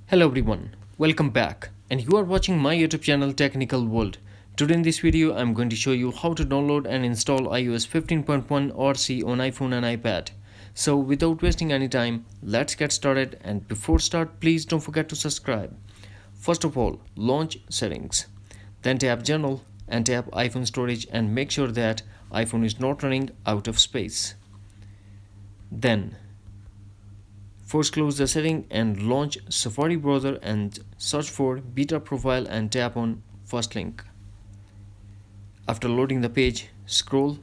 Hello everyone, welcome back, and you are watching my YouTube channel Technical World. Today in this video I'm going to show you how to download and install iOS 15.1 RC on iPhone and iPad. So without wasting any time, let's get started, and before start please don't forget to subscribe. First of all, launch settings, then tap general and tap iPhone storage and make sure that iPhone is not running out of space. Then first close the setting and launch Safari browser and search for beta profile and tap on first link. After loading the page, scroll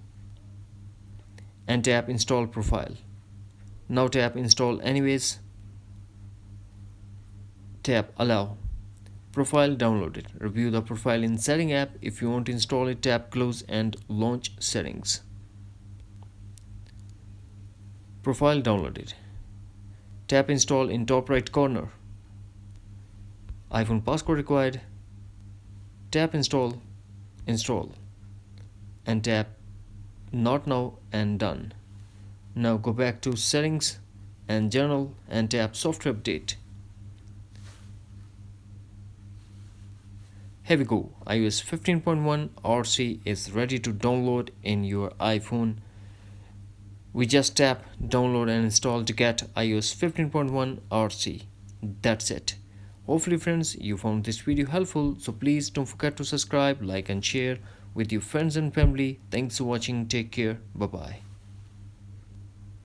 and tap install profile. Now tap install anyways. Tap allow. Profile downloaded. Review the profile in setting app. If you want to install it, tap close and launch settings. Profile downloaded. Tap install in top right corner. iPhone passcode required. Tap install, and tap not now and done. Now go back to settings and general and tap software update. Here we go, iOS 15.1 RC is ready to download in your iPhone. We just tap download and install to get iOS 15.1 RC. That's it. Hopefully friends, you found this video helpful, so please don't forget to subscribe, like and share with your friends and family. Thanks for watching. Take care. Bye bye.